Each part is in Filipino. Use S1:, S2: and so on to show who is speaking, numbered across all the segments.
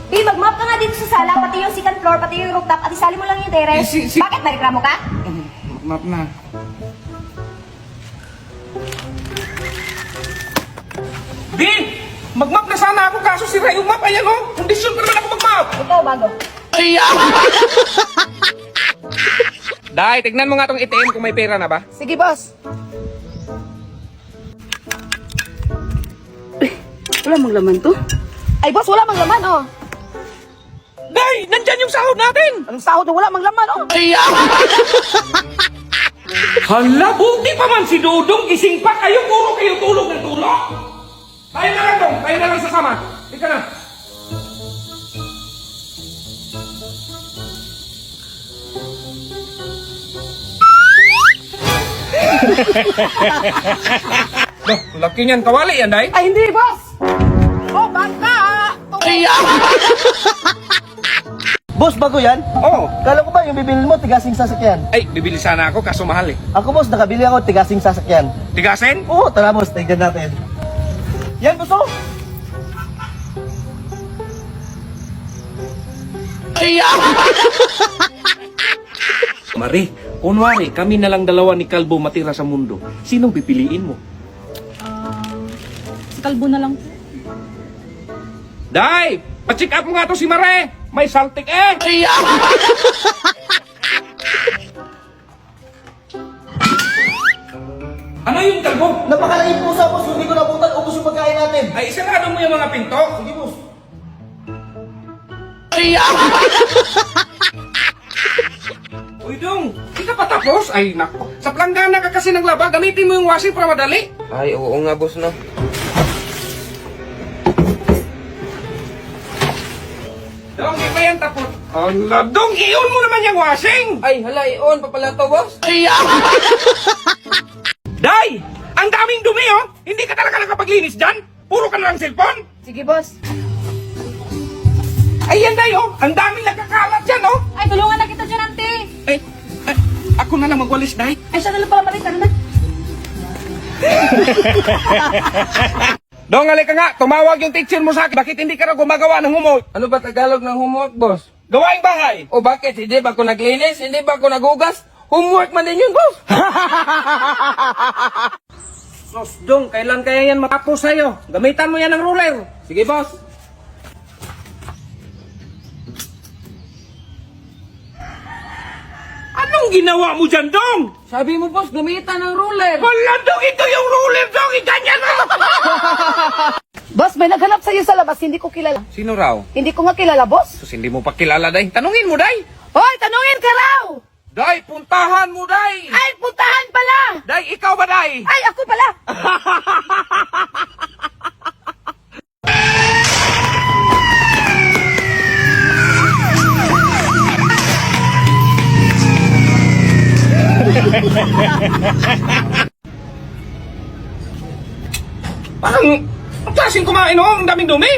S1: Di, mag-mop ka nga dito sa sala, pati yung second floor, pati yung rooftop, at isali mo lang yung terrace. Bakit, nagreklamo ka?
S2: Map na. Bin! Mag-map na sana ako kaso sira yung map. Ayan o. Kondisyon pa naman ako mag-map.
S1: Ito, bago.
S2: Day, tignan mo nga tong ATM kung may pera na ba.
S3: Sige, boss.
S4: Wala mang laman to.
S3: Ay, boss, wala mang laman, oh.
S2: Day, nandyan yung sahod natin.
S3: Anong sahod na wala mang laman, oh?
S2: Hala, buti pa man si Dudong. Gising pa kayo. Puro kayo tulog ng tulog. Tayo na lang dong. Tayo na lang sasama. Ika na. Loh, laki niyan. Kawali yan, Day.
S3: Ay, hindi, boss. Oh, bangka!
S5: Boss, bago yan?
S2: Oo.
S5: Kala ko ba yung bibilin mo, tigasing sasakyan?
S2: Ay, bibili sana ako kaso mahal eh.
S5: Ako boss, nakabili ako, tigasing sasakyan.
S2: Tigasin?
S5: Oo, tara boss, tignan natin. Yan, boss, oh.
S2: Mari, kunwari, kami na lang dalawa ni Kalbo matira sa mundo. Sinong pipiliin mo?
S4: Si Kalbo na lang.
S2: Day! Pa-check up mo nga to si Mare! May saltik eh! Ano yung Kalbo?
S5: Napakalaking pusa, boss. Hindi ko nabutan, ubos yung pagkain natin.
S2: Ay, isarado mo yung mga pinto.
S5: Sige, boss.
S2: Uy, Dong! Di ka pa tapos? Ay, nako. Sa planggana ka kasi ng laba, gamitin mo yung washing para madali.
S6: Ay, oo nga, boss, no?
S2: Dong, di pa yan tapos. Allah, Dong, iyon mo naman yung washing!
S6: Ay, hala, i-on pa pala to, boss.
S2: Day! Ang daming dumi, oh! Hindi ka talaga nakapaglinis dyan? Puro ka na lang cellphone?
S3: Sige, boss.
S2: Ayan, Day, oh! Ang daming nagkakalat dyan, oh!
S1: Ay, tulungan na kita dyan, ante.
S2: Ay, ako na lang magwalis, Day.
S1: Ay, siya na lang pala malit, ano na?
S2: Dong, halika nga! Tumawag yung teacher mo sa akin. Bakit hindi ka na gumagawa ng homework?
S6: Ano ba Tagalog ng homework, boss?
S2: Gawaing bahay!
S6: O bakit? Hindi ba ako naglinis? Hindi ba ako nagugas? Homework man din yun, boss.
S2: Sos, Dong, kailan kaya yan matapos sa'yo? Gamitan mo yan ng ruler.
S6: Sige, boss.
S2: Anong ginawa mo dyan, Dong?
S6: Sabi mo, boss, gamitan ng ruler.
S2: Wala, Dong! Ito yung ruler, Dong! Iganyan mo!
S3: Boss, may naghanap sa'yo sa labas, hindi ko kilala.
S2: Sino raw?
S3: Hindi ko nga kilala, boss.
S2: Sus, hindi mo pa kilala, Day. Tanungin mo, Day!
S3: Hoy, tanungin ka raw!
S2: Day, puntahan mo, Day!
S3: Ay, puntahan pala!
S2: Day, ikaw ba, Day?
S3: Ay, ako pala!
S2: Parang, ang klaseng kumain, oh! Ang daming dumi!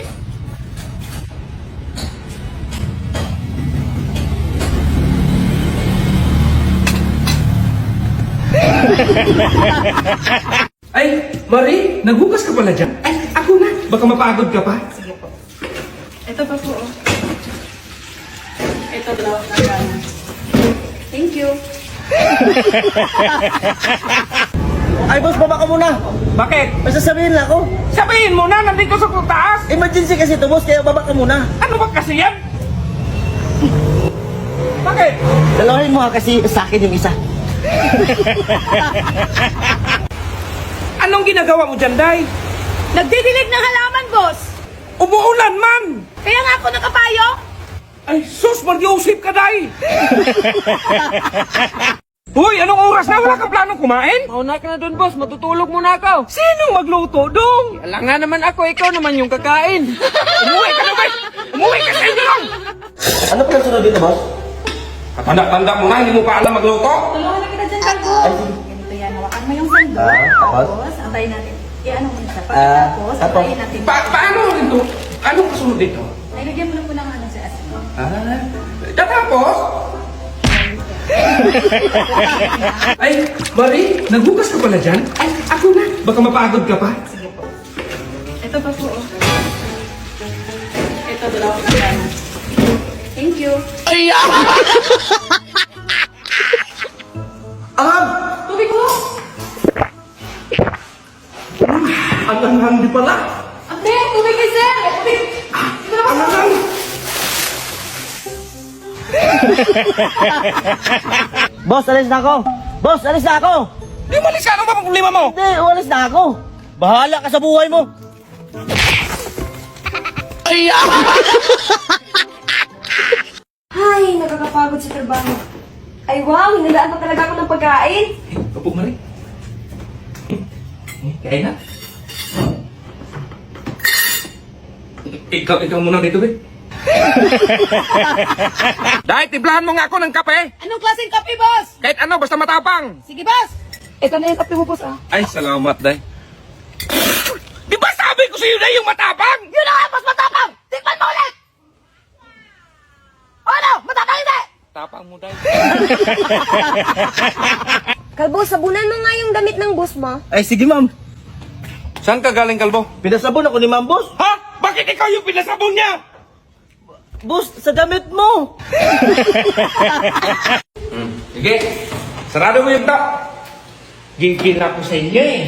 S2: Ay, Marie, naghugas ka pala dyan? Ay, ako na. Baka mapagod ka pa.
S4: Sige po. Ito pa po, oh. Ito, dalawang nagana. Thank you.
S5: Ay, boss, baba ka muna.
S2: Bakit?
S5: May sasabihin lang ako.
S2: Sabihin mo na, nandito sa taas.
S5: Emergency kasi ito, boss, kaya baba ka muna.
S2: Ano ba kasi yan? Bakit?
S5: Dalawahin mo ha, kasi sa akin yung isa.
S2: Anong ginagawa mo dyan, Day?
S1: Nagdidilig ng halaman, boss.
S2: Umuulan man!
S1: Kaya nga ako nakapayo.
S2: Ay, sus, mag-iusip ka, Day! Hoy, anong oras na? Wala kang planong kumain?
S6: Mauna ka na dun, boss. Matutulog muna ako.
S2: Sinong magluto, Dong?
S6: Alam nga naman ako, ikaw naman yung kakain.
S2: Umuwi ka na, Bay! Umuwi ka sa inyo lang!
S5: Ano pa sunod dito, boss?
S2: Katanda-tanda mo na, hindi mo pa alam magluto?
S4: Tulungan na kita dyan, Kalbo. Ganito yan. Hawakan mo yung sando.
S5: tapos?
S4: Tapos, antayin natin. Ano mo isa pa.
S5: Ah,
S4: Tapos,
S5: tapos?
S4: antayin natin.
S2: Paano ito? Anong kasunod dito?
S4: Ay, lagyan mo lang po ng ano sa asin.
S2: Tapos? Ay, Marie, naghugas ka pala dyan? Ay, ako na. Baka mapagod ka pa.
S4: Sige po. Ito pa po, oh. Ito, ito, dalawang kasama. Thank you.
S1: Tubig mo!
S2: Ang handi pala.
S1: Ate, tubig kay sir! Tubig!
S2: Ang
S5: Boss, alis na ako! Boss, alis na ako!
S2: Di malis ka, ano ba ang problema mo?
S5: Hindi, alis na ako! Bahala ka sa buhay mo!
S1: Ay, nakakapagod sa trabaho. Ay wow, hinalaan pa talaga ako ng pagkain.
S2: Kapag mali. Kain na. Ikaw muna dito, be. Dahil, tiblahan mo nga ako ng kape.
S3: Anong klaseng kape, boss?
S2: Kahit ano, basta matapang.
S3: Sige, boss. Ito na yung kape mo, boss, ah.
S2: Ay, salamat, Day. Di ba sabi ko sa'yo na yung matapang?
S3: Yun na nga, boss, matapang! Tikman mo ulit! Ano? Matapang hindi!
S2: Tapang mo, Day.
S1: Kalbo, sabunan mo nga yung damit ng boss mo.
S5: Ay, sige ma'am.
S2: Saan ka galing, Kalbo?
S5: Pinasabon ako ni ma'am, boss.
S2: Ha? Bakit ikaw yung pinasabong niya?
S5: Boss, sa damit mo.
S2: Sige, sarado mo yung tap. Gigil ako sa inyo eh.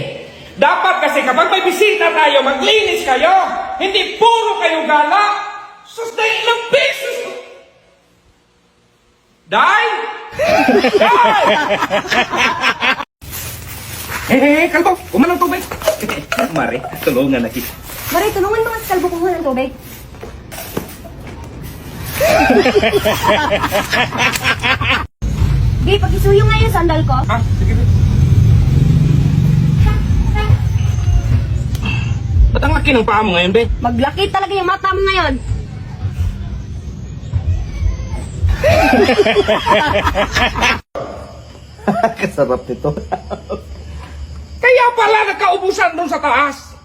S2: Dapat kasi kapag may bisita tayo, maglinis kayo. Hindi puro kayo gala. Sus, na ilang beses. Day! Day! Kalbo, kumanang tubig. Mare, tulungan na kita.
S1: Maray, tulungan mo nga si Kalbo kumuha ng tubig. Gay, pag-isuyo nga yung sandal ko.
S2: Ha? Sige, be. Ba't ang laki ng paa mo ngayon, be?
S1: Maglaki talaga yung mata mo ngayon.
S5: Kasarap nito.
S2: Kaya pala nagkaubusan doon sa taas.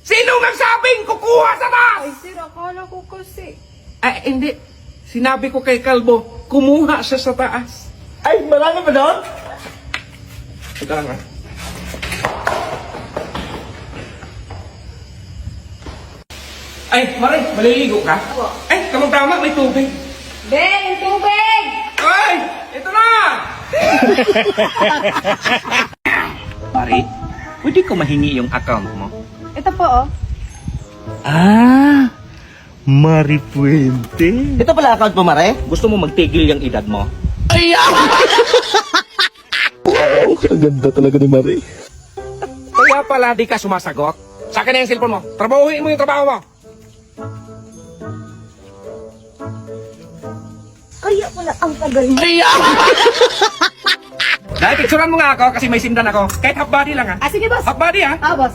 S2: Sino nagsabing kukuha sa taas?
S4: Sir, akala ko kasi.
S2: Ay, hindi. Sinabi ko kay Kalbo, kumuha siya sa taas.
S5: Ay, marami pa doon?
S2: Ito lang, ha? Ay, Maray, maliligo ka? Ay, tamang-tama, may tubig.
S1: Be, yung tubig!
S2: Ay, ito na! Maray, pwede ko mahingi yung account mo?
S3: Ito po, oh.
S5: Ah, Maripuente. Ito pala account mo, Mare?
S2: Gusto mo magtigil yung edad mo?
S5: Ang ganda talaga ni Mare.
S2: Kaya pala di ka sumasagot. Sa akin na yung cellphone mo. Trabahuin mo yung trabaho mo.
S1: Kaya pala ang tagal mo.
S2: Dahil picturean mo nga ako kasi may sindan ako. Kahit half body lang, ha?
S3: Ah, sige, boss.
S2: Half body, ha?
S3: Ah, boss.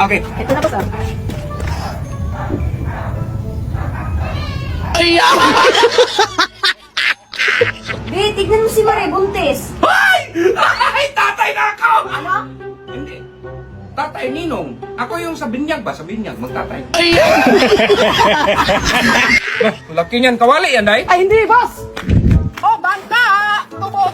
S2: Okay.
S3: Ito na, boss, ah.
S1: Be, tignan mo si Maray, buntis.
S2: Ay! Ay! Tatay na ako!
S1: Ano?
S2: Hindi. Tatay, ninong. Ako yung sa binyag ba? Sa binyag, magtatay. Laki niyan. Kawali yan, Day.
S3: Ay, hindi, boss. Oh, bangka! Tubo.